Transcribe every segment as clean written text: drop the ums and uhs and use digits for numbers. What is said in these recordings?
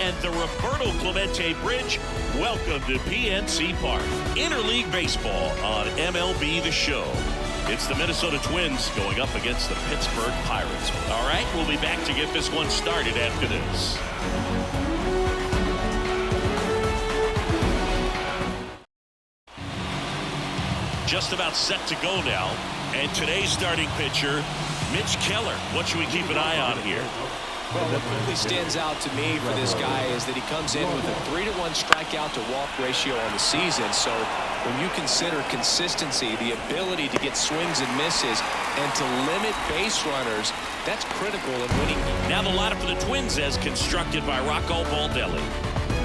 and the Roberto Clemente Bridge. Welcome to PNC Park. Interleague Baseball on MLB The Show. It's the Minnesota Twins going up against the Pittsburgh Pirates. All right, we'll be back to get this one started after this. Just about set to go now. And today's starting pitcher, Mitch Keller. What should we keep an eye on here? Well, what really stands out to me for this guy is that he comes in with a 3-to-1 strikeout to walk ratio on the season. So when you consider consistency, the ability to get swings and misses, and to limit base runners, that's critical in winning. Now the lineup for the Twins as constructed by Rocco Baldelli.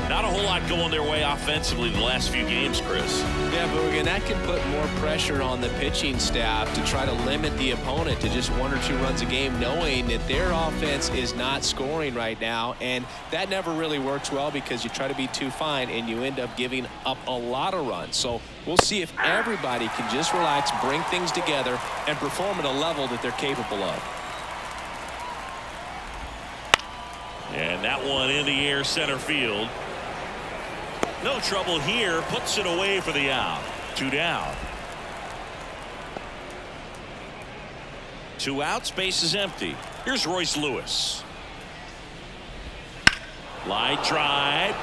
Not a whole lot going their way offensively the last few games, Chris. Yeah, but again, that can put more pressure on the pitching staff to try to limit the opponent to just 1 or 2 runs a game, knowing that their offense is not scoring right now. And that never really works well because you try to be too fine and you end up giving up a lot of runs. So we'll see if everybody can just relax, bring things together, and perform at a level that they're capable of. And that one in the air center field. No trouble here. Puts it away for the out. 2 down. 2 outs. Base is empty. Here's Royce Lewis. Line drive.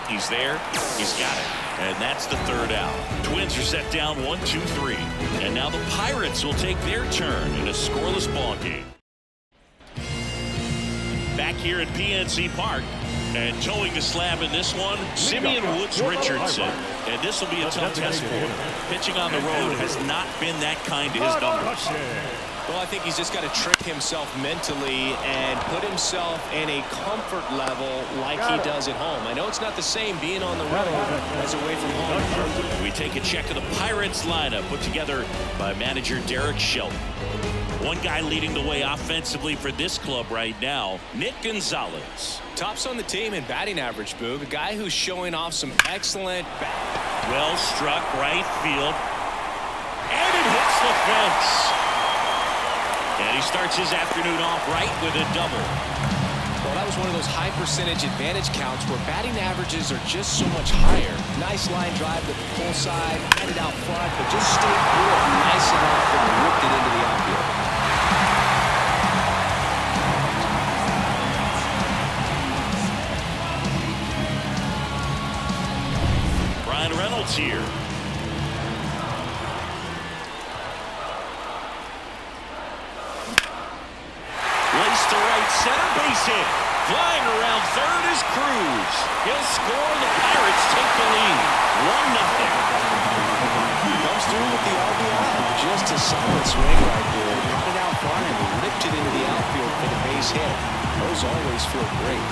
He's there. He's got it. And that's the 3rd out. Twins are set down 1-2-3. And now the Pirates will take their turn in a scoreless ball game. Back here at PNC Park. And towing the slab in this one, Simeon Woods Richardson. And this will be a tough test for him. Pitching on the road has not been that kind to his numbers. Well, I think he's just got to trick himself mentally and put himself in a comfort level like he does at home. I know it's not the same being on the road as away from home. We take a check of the Pirates lineup put together by manager Derek Shelton. One guy leading the way offensively for this club right now, Nick Gonzalez. Tops on the team in batting average, Boog. A guy who's showing off some excellent well struck right field. And it hits the fence. And he starts his afternoon off right with a double. Well, that was one of those high percentage advantage counts where batting averages are just so much higher. Nice line drive to the pull side, headed out front, but just stayed good nice enough and whipped it into the outfield. Brian Reynolds here. Lace to right center, base hit. Flying around third is Cruz. He'll score. The Pirates take the lead. 1-0. Comes through with the RBI. Just a solid swing right there. Got it out front and ripped it into the outfield for the base hit. Those always feel great.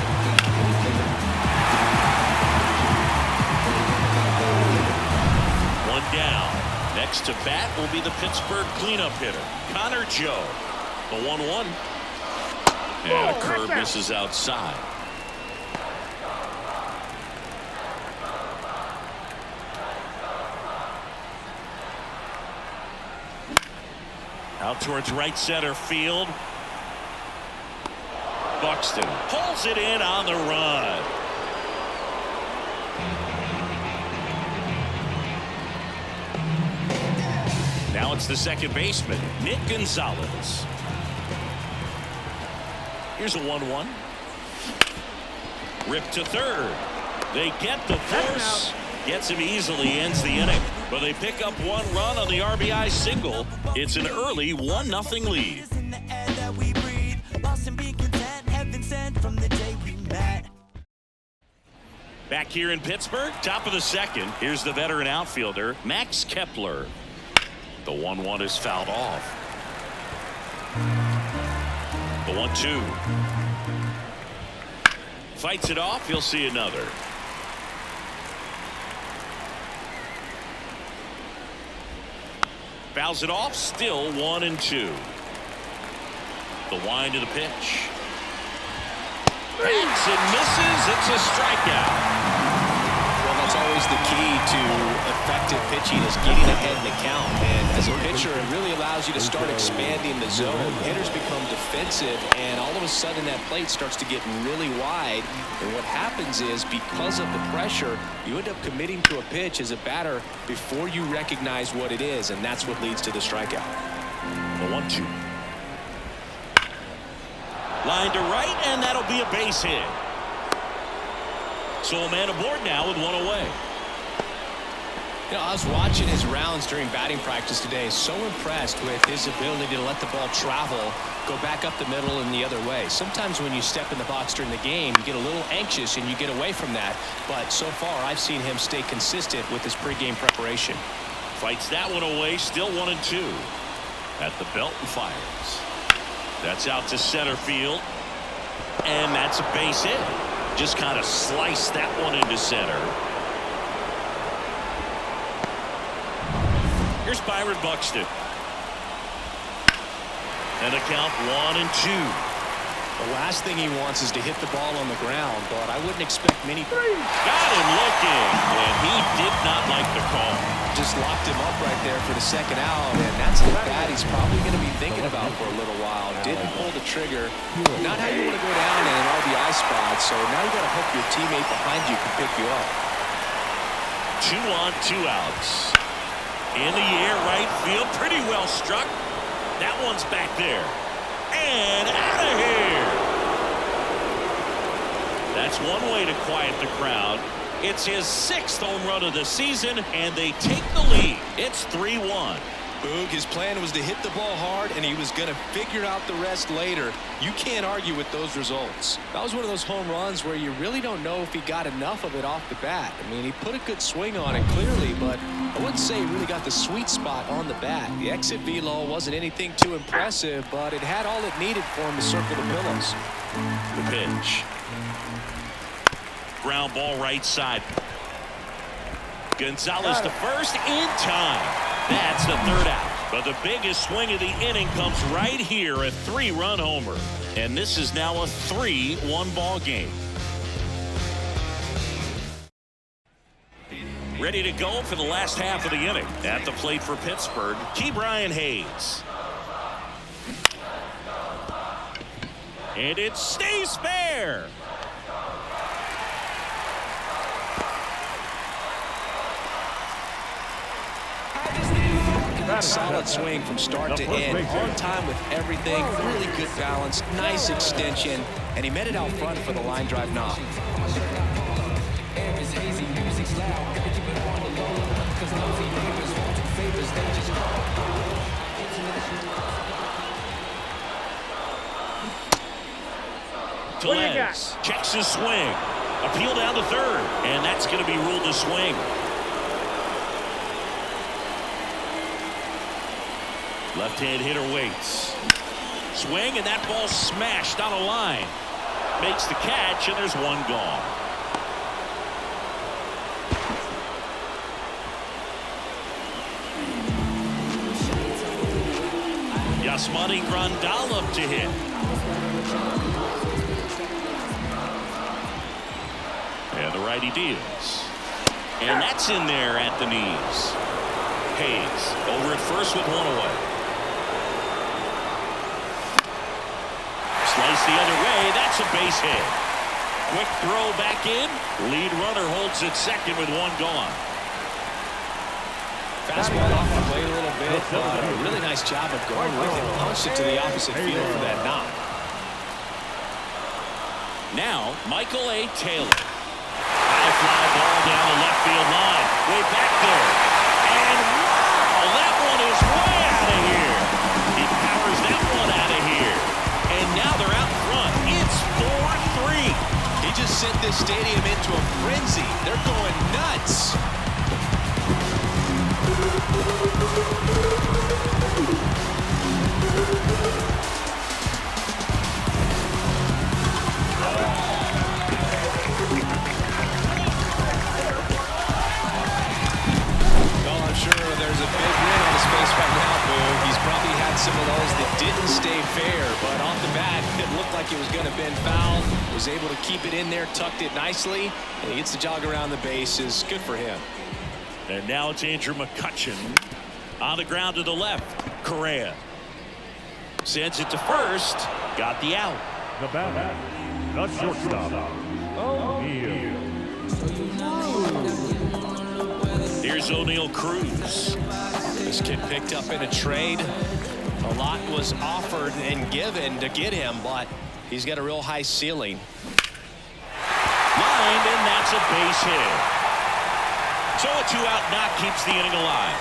One down. Next to bat will be the Pittsburgh cleanup hitter, Connor Joe. The 1-1. And a curve misses outside. Out towards right center field. Buxton pulls it in on the run. Now it's the second baseman, Nick Gonzalez. Here's a 1-1. Rip to third. They get the force. Gets him easily, ends the inning. But they pick up 1 run on the RBI single. It's an early 1-0 lead. Back here in Pittsburgh, top of the second. Here's the veteran outfielder, Max Kepler. The 1-1 is fouled off. The 1-2. Fights it off. You'll see another. Fouls it off. Still 1-2. The wind of the pitch. Hits and misses. It's a strikeout. Well, that's always the key to effective pitching is getting ahead in the count. And as a pitcher, it really allows you to start expanding the zone. Hitters become defensive, and all of a sudden that plate starts to get really wide. And what happens is, because of the pressure, you end up committing to a pitch as a batter before you recognize what it is, and that's what leads to the strikeout. The 1-2. Line to right, and that'll be a base hit. So a man aboard now with one away. You know, I was watching his rounds during batting practice today. So impressed with his ability to let the ball travel, go back up the middle and the other way. Sometimes when you step in the box during the game, you get a little anxious and you get away from that. But so far, I've seen him stay consistent with his pregame preparation. Fights that one away, still 1-2. At the belt and fires. That's out to center field. And that's a base hit. Just kind of sliced that one into center. Here's Byron Buxton. And a count 1-2. The last thing he wants is to hit the ball on the ground, but I wouldn't expect many. Got him looking, and he did not like the call. Just locked him up right there for the second out, and that's the bat he's probably going to be thinking about for a little while. Didn't pull the trigger. Not how you want to go down in an RBI spot, so now you got to hope your teammate behind you can pick you up. 2 on, 2 outs. In the air, right field, pretty well struck. That one's back there. And out of here. That's one way to quiet the crowd. It's his 6th home run of the season, and they take the lead. It's 3-1. Boog, his plan was to hit the ball hard, and he was going to figure out the rest later. You can't argue with those results. That was one of those home runs where you really don't know if he got enough of it off the bat. I mean, he put a good swing on it clearly, but I wouldn't say he really got the sweet spot on the bat. The exit velo wasn't anything too impressive, but it had all it needed for him to circle the pillows. The pitch. Ground ball right side. Gonzalez to first in time. That's the 3rd out. But the biggest swing of the inning comes right here, a 3-run homer. And this is now a 3-1 ball game. Ready to go for the last half of the inning. At the plate for Pittsburgh, Ke'Bryan Hayes. And it stays fair. Solid swing from start to end, on time with everything, really good balance, nice extension, and he met it out front for the line drive knock. Tellez checks his swing, appeal down to third, and that's going to be ruled a swing. Left-hand hitter waits. Swing, and that ball smashed on a line. Makes the catch, and there's one gone. Yasmani Grandal up to hit. And the righty deals. And that's in there at the knees. Hayes over at first with one away. Slice the other way. That's a base hit. Quick throw back in. Lead runner holds at second with one gone. Fastball off the plate a little bit, but a really nice job of going with it. Punched it to the opposite field for that knock. Now, Michael A. Taylor. High fly ball down the left field line. Way back there. And wow, that one is way out of here. He powers that one out of here. And now they're out front. It's 4-3. He just sent this stadium into a frenzy. They're going nuts. Well, I'm sure there's a big win on his face right now, Boo. He's probably had some of those that didn't stay fair, but off the bat, it looked like it was going to bend foul. Was was able to keep it in there, tucked it nicely, and he gets the jog around the bases. Good for him. And now it's Andrew McCutchen on the ground to the left. Correa sends it to first. Got the out. The batter, the shortstop, O'Neal. Here's O'Neal Cruz. This kid picked up in a trade. A lot was offered and given to get him, but he's got a real high ceiling. Lined, and that's a base hit. So a 2-out knock keeps the inning alive.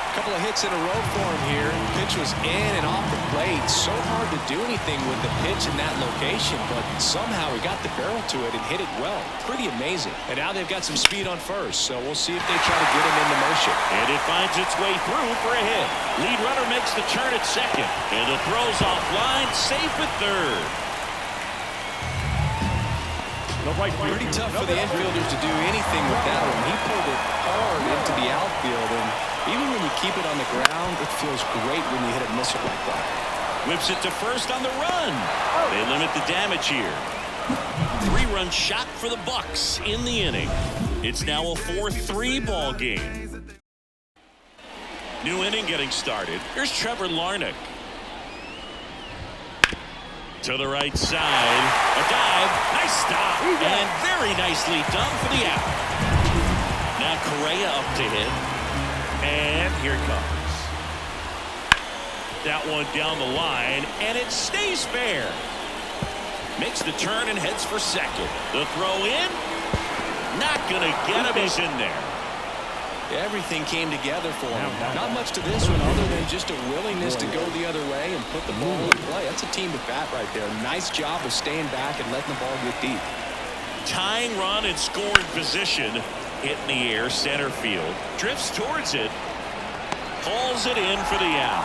A couple of hits in a row for him here. Pitch was in and off the plate. So hard to do anything with the pitch in that location, but somehow he got the barrel to it and hit it well. Pretty amazing. And now they've got some speed on first, so we'll see if they try to get him into motion. And it finds its way through for a hit. Lead runner makes the turn at second, and the throw's offline, safe at third. Pretty tough for the infielders to do anything with that one. He pulled it hard into the outfield, and even when you keep it on the ground, it feels great when you hit a missile like that. Whips it to first on the run. They limit the damage here. 3-run shot for the Bucks in the inning. It's now a 4-3 ball game. New inning getting started. Here's Trevor Larnach. To the right side. A dive. Nice stop. And very nicely done for the out. Now Correa up to hit. And here it comes. That one down the line. And it stays fair. Makes the turn and heads for second. The throw in. Not going to get him. He's in there. Everything came together for him. Not much to this one other than just a willingness to go the other way and put the ball in play. That's a team at bat right there. Nice job of staying back and letting the ball get deep. Tying run in scoring position. Hit in the air, center field. Drifts towards it. Pulls it in for the out.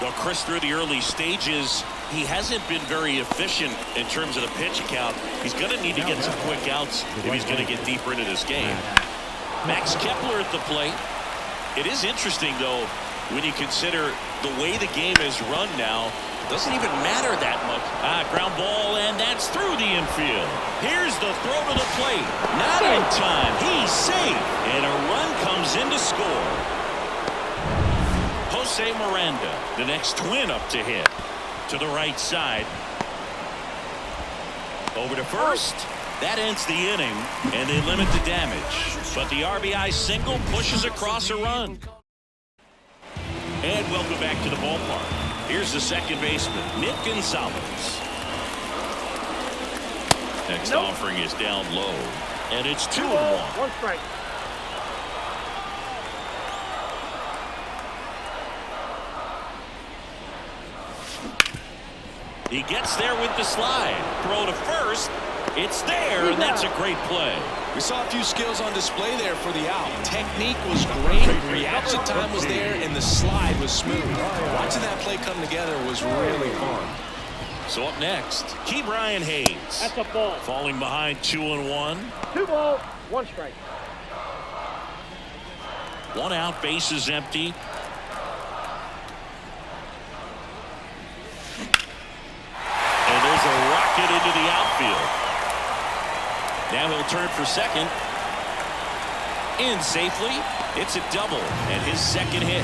Well, Chris, through the early stages, he hasn't been very efficient in terms of the pitch count. He's going to need to get some quick outs if he's going to get deeper into this game. Max Kepler at the plate. It is interesting, though, when you consider the way the game is run now. Doesn't even matter that much. Ground ball, and that's through the infield. Here's the throw to the plate. Not in time. He's safe. And a run comes in to score. Jose Miranda, the next twin up to hit. To the right side. Over to first. That ends the inning, and they limit the damage. But the RBI single pushes across a run. And welcome back to the ballpark. Here's the second baseman, Nick Gonzalez. Next offering is down low, and it's 2-1. One strike. He gets there with the slide. Throw to first. It's there, and that's a great play. We saw a few skills on display there for the out. Technique was great, reaction time was there, and the slide was smooth. Watching that play come together was really fun. So up next, Key Brian Hayes. That's a ball. Falling behind 2-1. 2 balls, 1 strike. 1 out, bases empty. And there's a rocket into the outfield. Now he'll turn for second. In safely. It's a double and his second hit.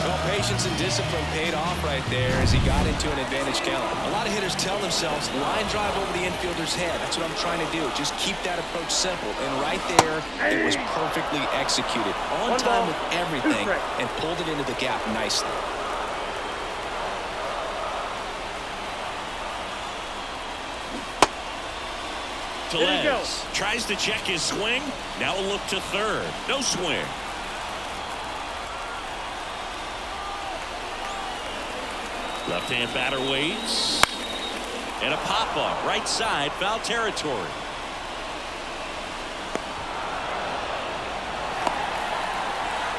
Well, patience and discipline paid off right there as he got into an advantage count. A lot of hitters tell themselves, line drive over the infielder's head. That's what I'm trying to do. Just keep that approach simple. And right there, it was perfectly executed. On time with everything and pulled it into the gap nicely. Tellez tries to check his swing. Now a look to third. No swing. Left-hand batter waits. And a pop-up. Right side. Foul territory.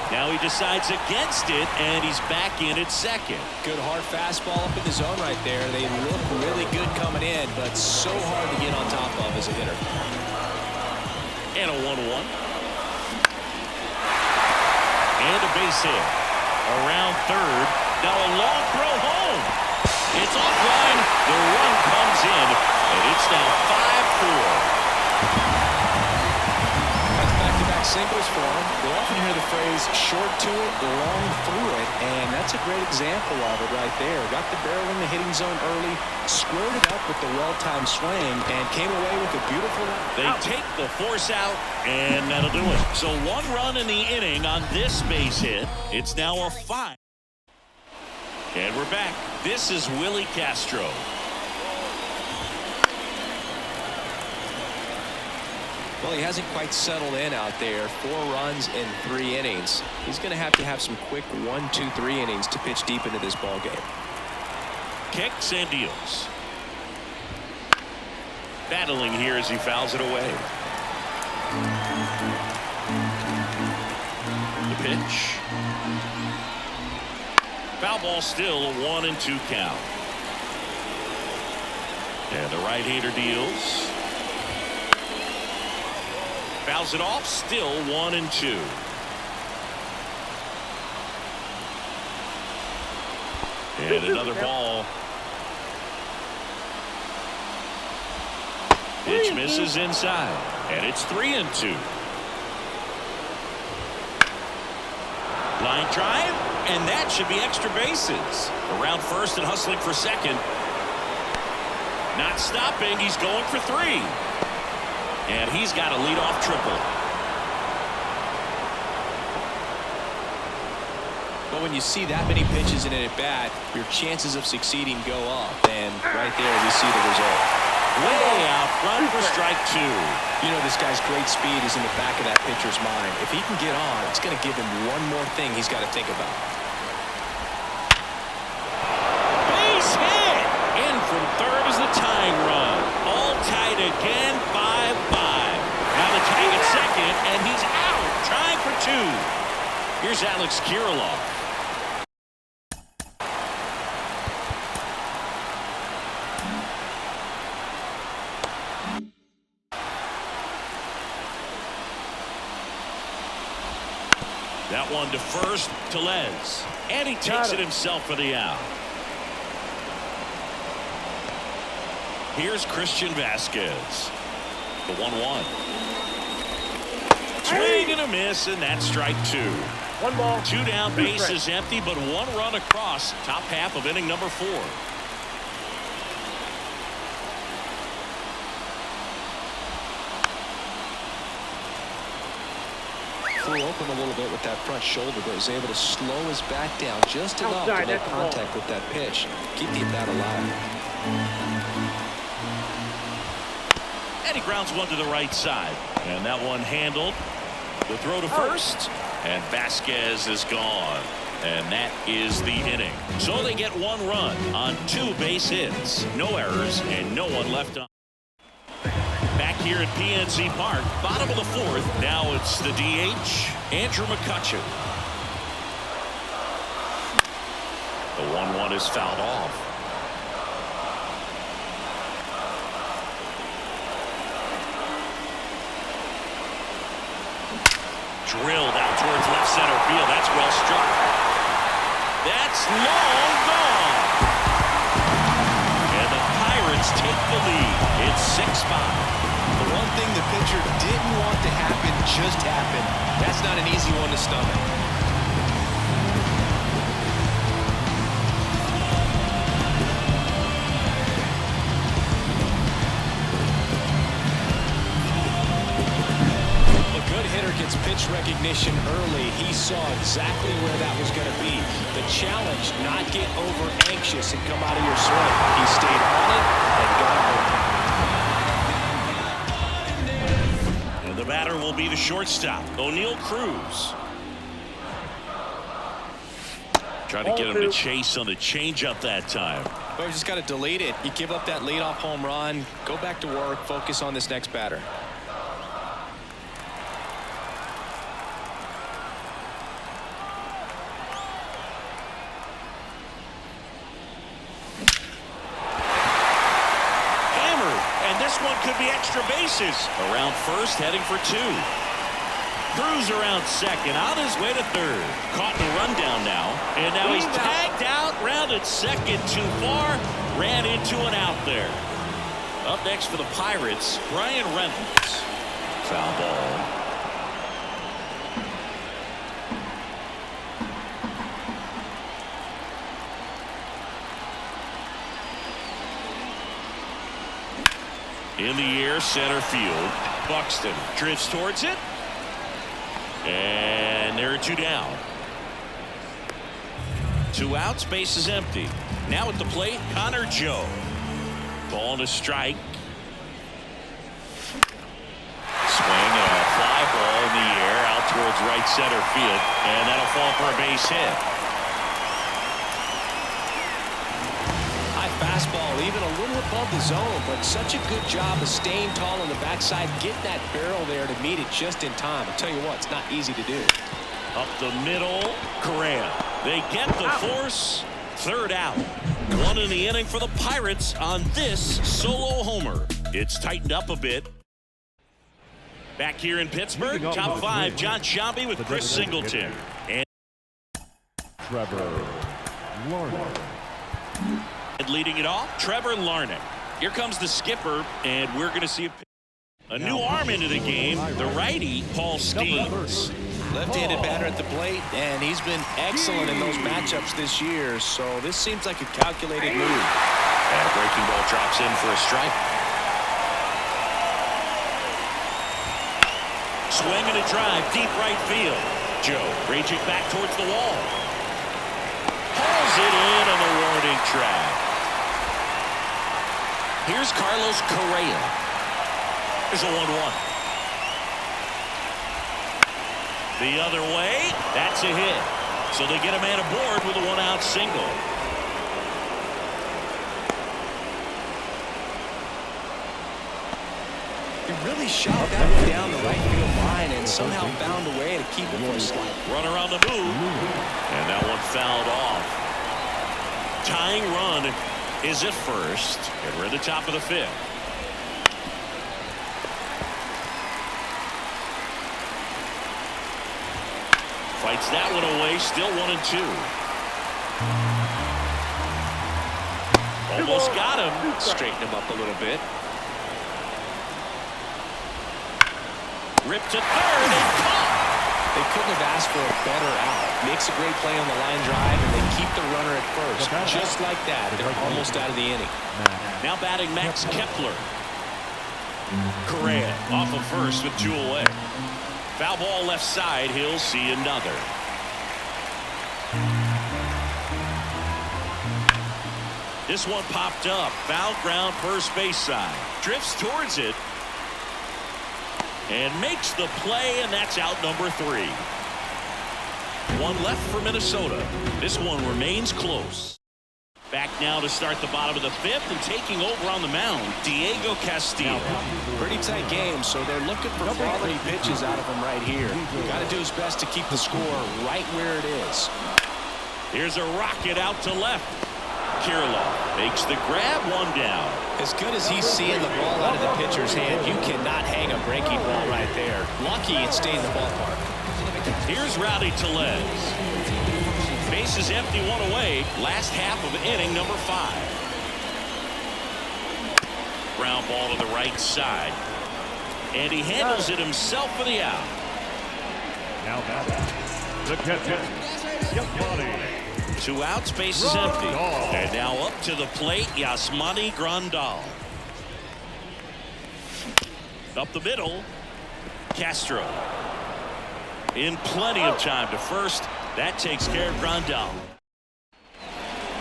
Now he decides against it, and he's back in at second. Good hard fastball up in the zone right there. They look really good coming in, but so hard to get on top of as a hitter. And a 1-1. And a base hit. Around third. Now a long throw home. It's offline. The run comes in, and it's now 5-4. That's back-to-back singles for him. You'll often hear the phrase short to it, long through it, and that's a great example of it right there. Got the barrel in the hitting zone early, squared it up with the well-timed swing, and came away with a beautiful run. They take the force out, and that'll do it. So 1 run in the inning on this base hit. It's now a 5. And we're back. This is Willie Castro. Well, he hasn't quite settled in out there. 4 runs in 3 innings. He's going to have some quick 1, 2, 3 innings to pitch deep into this ball game. Kicks and deals. Battling here as he fouls it away. The pitch. Foul ball, still a 1-2 count. And the right-hander deals. Fouls it off, still 1-2. And another ball. Pitch misses inside, and it's 3-2. Line drive, and that should be extra bases. Around first and hustling for second. Not stopping, he's going for 3. And he's got a leadoff triple. But when you see that many pitches in an at-bat, your chances of succeeding go up. And right there, we see the result. Way out front for strike 2. You know, this guy's great speed is in the back of that pitcher's mind. If he can get on, it's going to give him one more thing he's got to think about. Base hit! In from third is the tying run. All tied again, 5-5. Now the tag at second, and he's out, trying for 2. Here's Alex Kirilloff. That one to first, Tellez. And he takes it himself for the out. Here's Christian Vasquez. The 1-1. Swing and a miss, and that's strike 2. 1 ball. 2 down, base is empty, but 1 run across. Top half of inning number 4. Flew open a little bit with that front shoulder, but was able to slow his back down just enough to make contact with that pitch. Keep the bat alive. And he grounds one to the right side. And that one handled. The throw to first. And Vasquez is gone. And that is the inning. So they get 1 run on 2 base hits. No errors and no one left on. Back here at PNC Park, bottom of the 4th. Now it's the DH, Andrew McCutcheon. The 1-1 is fouled off. Drilled out towards left center field. That's well struck. That's long gone. And the Pirates take the lead. It's 6-5. The one thing the pitcher didn't want to happen just happened. That's not an easy one to stomach. A good hitter gets pitch recognition early. He saw exactly where that was going to be. The challenge, not get over anxious and come out of your swing. He stayed on it and got open. The batter will be the shortstop, O'Neal Cruz. Trying to get him to chase on the changeup that time. Well, you just got to delete it. You give up that leadoff home run, go back to work, focus on this next batter. This one could be extra bases. Around first, heading for 2. Cruise around second, on his way to third. Caught in a rundown now, and now he's tagged out, rounded second too far, ran into an out there. Up next for the Pirates, Brian Reynolds. Foul ball. In the air, center field. Buxton drifts towards it. And there are two down. 2 outs, base is empty. Now at the plate, Connor Joe. Ball and a strike. Swing and a fly ball in the air out towards right center field. And that'll fall for a base hit. Fastball even a little above the zone, but such a good job of staying tall on the backside, getting that barrel there to meet it just in time. I'll tell you what, it's not easy to do. Up the middle, Correa. They get the force. 3rd out. 1 in the inning for the Pirates on this solo homer. It's tightened up a bit. Back here in Pittsburgh, top 5, John Sciambi with Chris Singleton. And Trevor Larnach. leading it off, Trevor Larnach. Here comes the skipper, and we're going to see a new arm into the game, the righty, Paul Skeens. Left-handed batter at the plate, and he's been excellent in those matchups this year, so this seems like a calculated move. And a breaking ball drops in for a strike. Swing and a drive, deep right field. Joe raging back towards the wall. Pulls it in on the warning track. Here's Carlos Correa. There's a 1-1. The other way, that's a hit. So they get a man aboard with a 1-out single. He really shot that one down the right field line and somehow found a way to keep it from a slide. Runner on the move. And that one fouled off. Tying run is at first, and we're at the top of the 5th. Fights that one away, still 1-2. Almost got him. Straighten him up a little bit. Ripped to third and caught. They couldn't have asked for a better out. Makes a great play on the line drive, and they keep the runner at first. Just like that, they're almost out of the inning. Now batting Max Kepler. Correa off of first with 2 away. Foul ball left side. He'll see another. This one popped up. Foul ground first base side. Drifts towards it. And makes the play, and that's out number 3. 1 left for Minnesota. This one remains close. Back now to start the bottom of the 5th, and taking over on the mound, Diego Castillo. Pretty tight game, so they're looking for quality pitches out of him right here. Got to do his best to keep the score right where it is. Here's a rocket out to left. Kirilloff makes the grab, 1 down. As good as he's seeing the ball out of the pitcher's hand, you cannot hang a breaking ball right there. Lucky it stayed in the ballpark. Here's Rowdy Tellez. Base is empty, 1 away. Last half of inning number 5. Ground ball to the right side. And he handles it himself for the out. Now batting, the catcher, Yasmani. 2 outs, base is empty. And now up to the plate, Yasmani Grandal. Up the middle, Castro. In plenty of time to first. That takes care of Grandal.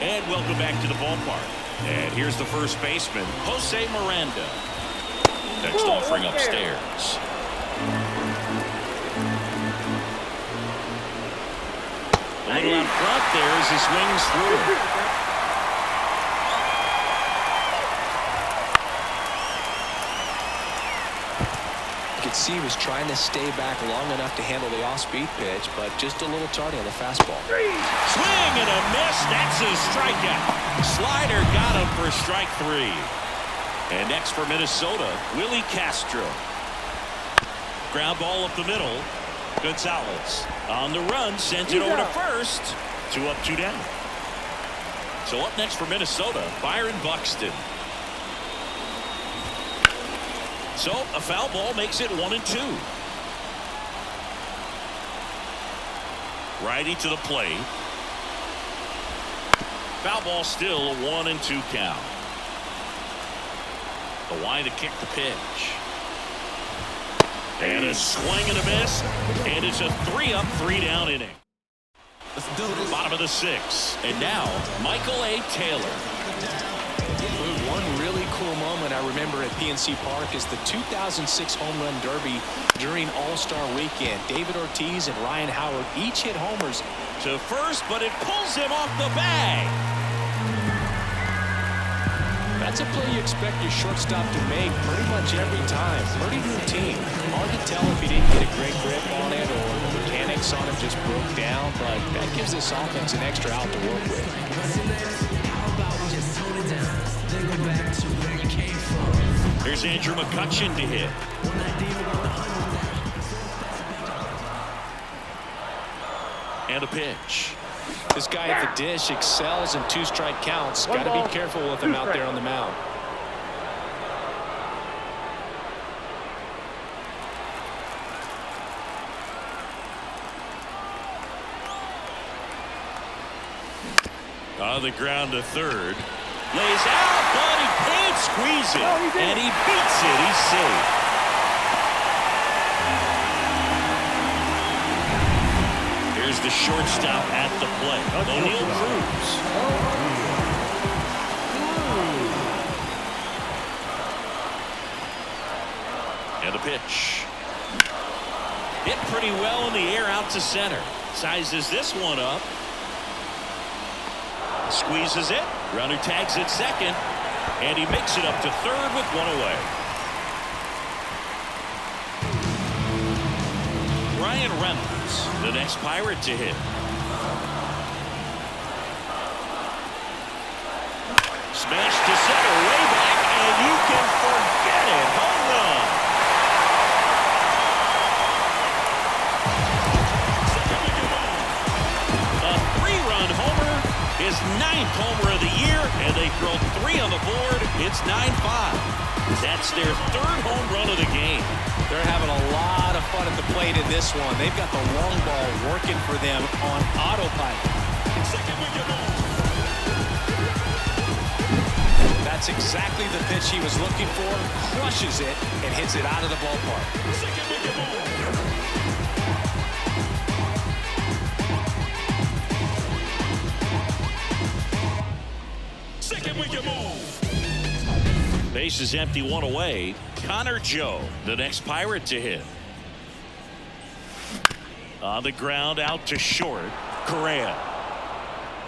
And welcome back to the ballpark. And here's the first baseman, Jose Miranda. Next offering upstairs. A little out front there as he swings through. You could see he was trying to stay back long enough to handle the off-speed pitch, but just a little tardy on the fastball. Swing and a miss. That's a strikeout. Slider got him for strike 3. And next for Minnesota, Willie Castro. Ground ball up the middle. Gonzalez on the run, sends it over to first. 2 up, 2 down. So up next for Minnesota, Byron Buxton. So a foul ball makes it 1-2. Righty to the plate. Foul ball still a 1-2 count. The line to kick the pitch. And a swing and a miss. And it's a 3 up, 3 down inning. Bottom of the 6th. And now Michael A. Taylor. One really cool moment I remember at PNC Park is the 2006 Home Run Derby during All-Star Weekend. David Ortiz and Ryan Howard each hit homers. To first, but it pulls him off the bag. That's a play you expect your shortstop to make pretty much every time. Pretty routine. Hard to tell if he didn't get a great grip on it or the mechanics on it just broke down, but that gives this offense an extra out to work with. Here's Andrew McCutchen to hit. And a pitch. This guy at the dish excels in 2-strike counts. Got to be careful with him out there on the mound. On the ground to third. Lays out, but he can't squeeze it. And he beats it. He's safe. Here's the shortstop at the plate. O'Neal Cruz. And a pitch. Hit pretty well in the air out to center. Sizes this one up. Squeezes it. Runner tags it second. And he makes it up to third with 1 away. Ryan Reynolds, the next Pirate to hit. Smash to center, way back, and you can forget it. Home run. A 3-run homer, his 9th homer of the year, and they throw 3 on the board. It's 9-5. That's their 3rd home run of the game. They're having a lot of fun at the plate in this one. They've got the long ball working for them on autopilot. That's exactly the pitch he was looking for. Crushes it and hits it out of the ballpark. Base is empty, 1 away. Connor Joe, the next Pirate to hit. On the ground, out to short. Correa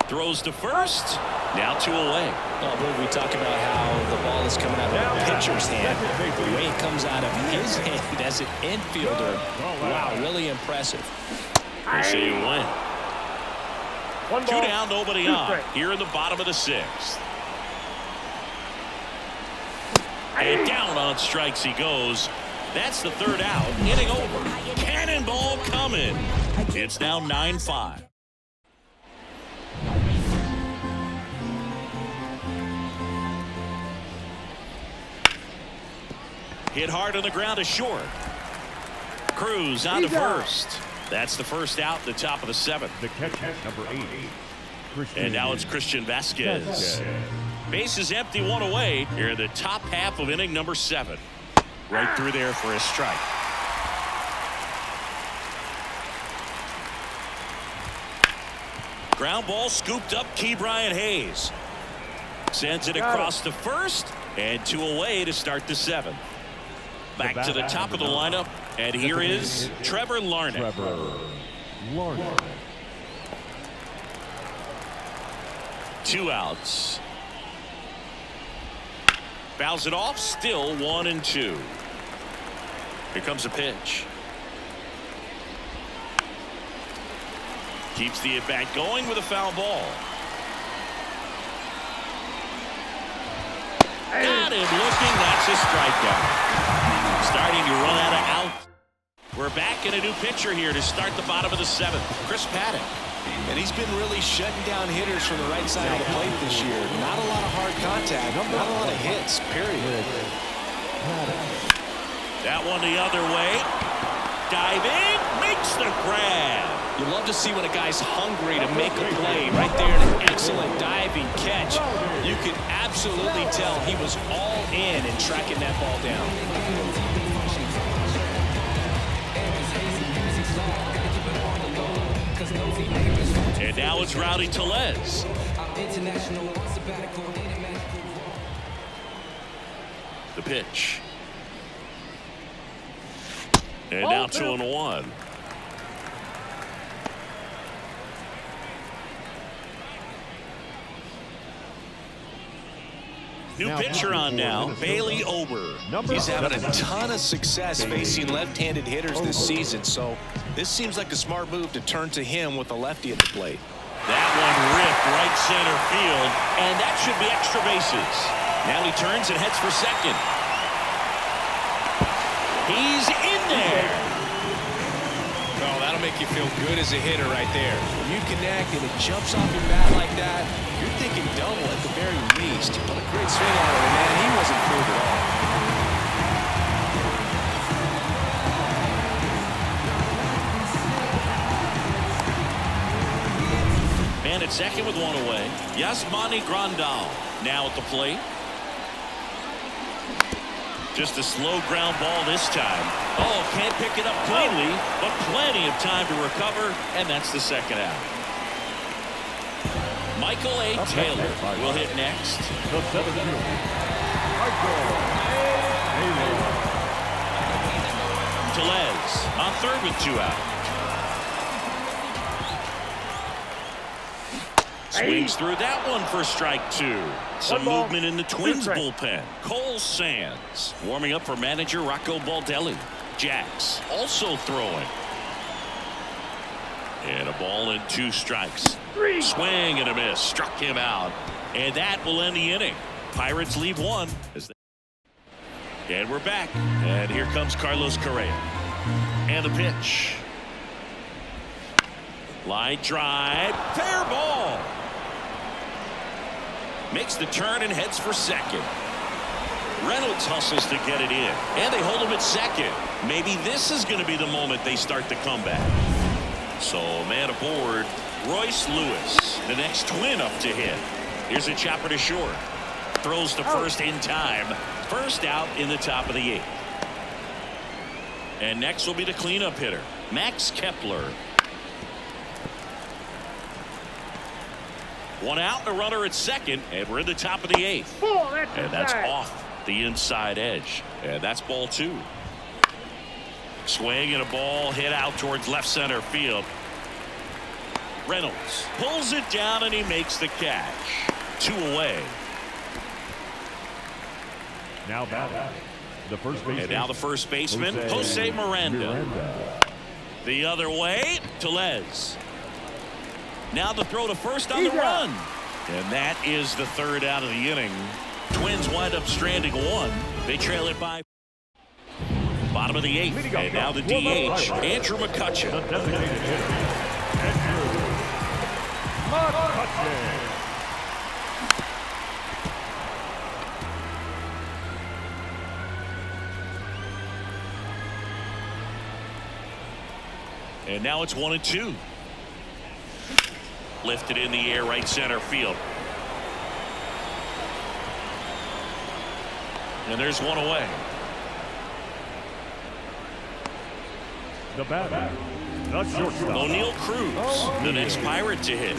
throws to first. Now 2 away. Oh, we talk about how the ball is coming out of the pitcher's hand. The way it comes out of his hand as an infielder. Wow, really impressive. We'll see you win. 2 down, nobody on. Here in the bottom of the 6th. And down on strikes he goes. That's the 3rd out. Inning over. Cannonball coming. It's now 9-5. Hit hard on the ground to short. Cruz on to first. That's the 1st out, the top of the 7th. The catch, number 8. And now it's Christian Vasquez. Base is empty, 1 away. Here in the top half of inning number 7. Right through there for a strike. Ground ball scooped up. Ke'Bryan Hayes sends it across to first, and 2 away to start the 7th. Back to the top of the lineup, and here is Trevor Larnach. 2 outs. Fouls it off, still 1-2. Here comes a pitch. Keeps the at-bat going with a foul ball. Got him looking. That's a strikeout. Starting to run out of outs. We're we're back in a new pitcher here to start the bottom of the 7th. Chris Paddock. And he's been really shutting down hitters from the right side of the plate this year. Not a lot of hard contact, not a lot of hits, period. That one the other way. Diving, makes the grab. You love to see when a guy's hungry to make a play. Right there, an excellent diving catch. You could absolutely tell he was all in tracking that ball down. And now it's Rowdy Tellez. The pitch. And now 2-1. New pitcher on now, Bailey Ober. He's having a ton of success facing left-handed hitters this season, so this seems like a smart move to turn to him with a lefty at the plate. That one ripped right center field, and that should be extra bases. Now he turns and heads for second. He's in there. Oh, that'll make you feel good as a hitter right there. When you connect and it jumps off your bat like that, you're thinking double at the very least. What a great swing out of him, man. He wasn't fooled at all. Man at second with one away. Yasmani Grandal now at the plate. Just a slow ground ball this time. Oh, can't pick it up cleanly, but plenty of time to recover, and that's the second out. Michael A. Taylor will hit next. Tellez on third with 2 out. Swings through that one for strike 2. Some movement in the Twins bullpen. Cole Sands warming up for manager Rocco Baldelli. Jacks also throwing. And a ball and 2 strikes. Swing and a miss. Struck him out. And that will end the inning. Pirates leave 1. And we're back. And here comes Carlos Correa. And the pitch. Line drive. Fair ball. Makes the turn and heads for second. Reynolds hustles to get it in. And they hold him at second. Maybe this is going to be the moment they start the comeback. So man aboard, Royce Lewis, the next Twin up to hit. Here's a chopper to short. Throws to first in time. First out in the top of the 8th. And next will be the cleanup hitter, Max Kepler. 1 out and a runner at second, and we're in the top of the 8th. And that's off the inside edge. And that's ball 2. Swing and a ball hit out towards left center field. Reynolds pulls it down and he makes the catch. 2 away. Now batting, the first baseman. And now the first baseman, Jose Miranda. The other way, Tellez. Now the throw to first on the run. And that is the 3rd out of the inning. Twins wind up stranding 1. They trail it by. Bottom of the 8th. And now the DH, Andrew McCutchen. The designated hitter, Andrew McCutchen. And now it's 1-2. Lifted in the air right center field. And there's 1 away. The batter, the shortstop, O'Neal Cruz, the next Pirate to hit.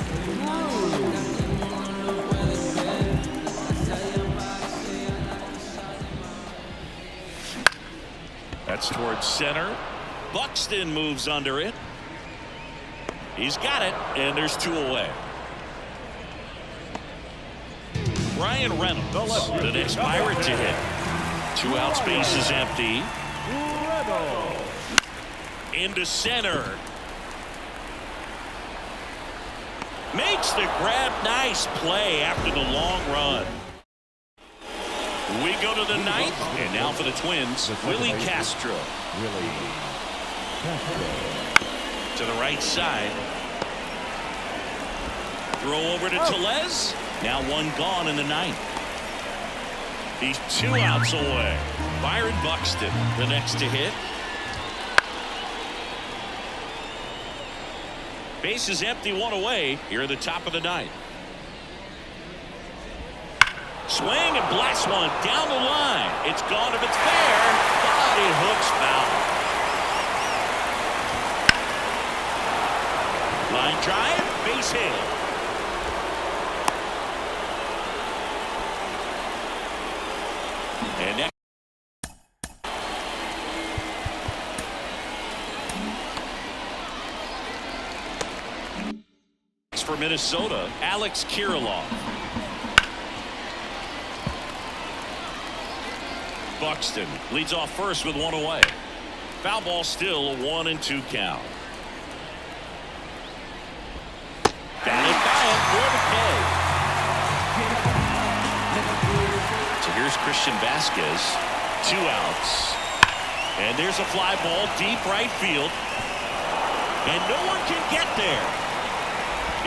That's towards center. Buxton moves under it. He's got it, and there's 2 away. Ryan Reynolds, the next Pirate to hit. 2 outs, base is empty. Into center. Makes the grab. Nice play after the long run. We go to the 9th, and now for the Twins, Willie Castro. To the right side. Throw over to Tellez. Now one gone in the ninth. He's 2 outs away. Byron Buxton, the next to hit. Base is empty, 1 away here at the top of the ninth. Swing and blasts one down the line. It's gone if it's fair, but it hooks foul. Line drive, base hit. And next for Minnesota, Alex Kirilloff. Buxton leads off first with 1 away. Foul ball, still a 1-2 count. Batted by him for the K. So here's Christian Vasquez. 2 outs. And there's a fly ball deep right field. And no one can get there.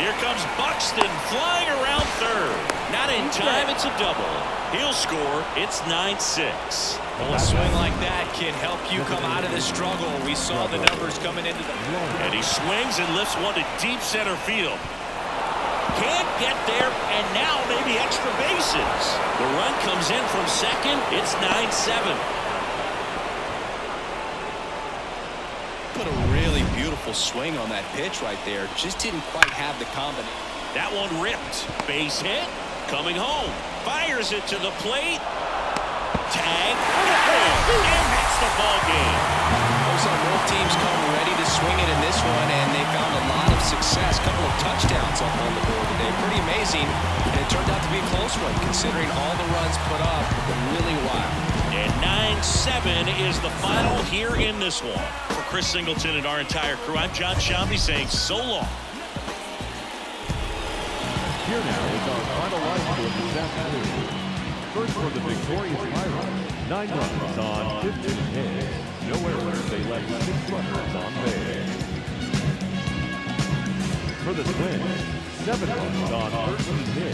Here comes Buxton flying around third. Not in time, it's a double. He'll score. It's 9-6. Well, a swing like that can help you come out of the struggle. We saw the numbers coming into the... And he swings and lifts one to deep center field. Can't get there, and now maybe extra bases. The run comes in from second. It's 9-7. Put a really beautiful swing on that pitch right there. Just didn't quite have the combination. That one ripped. Base hit. Coming home. Fires it to the plate. Tag. And that's the ball game. Looks like both teams come ready to swing it in this one, and they found a lot of success. A couple of touchdowns up on the board today. Pretty amazing. And it turned out to be a close one, considering all the runs put up. Really wild. And 9-7 is the final here in this one. For Chris Singleton and our entire crew, I'm John Shambi saying so long. Here now is our final line score this afternoon. First for the victorious Pirates, 9 runs on 15 hits. No errors, they left 6 runners on base. For the Twins, 7 runs on 13 hits.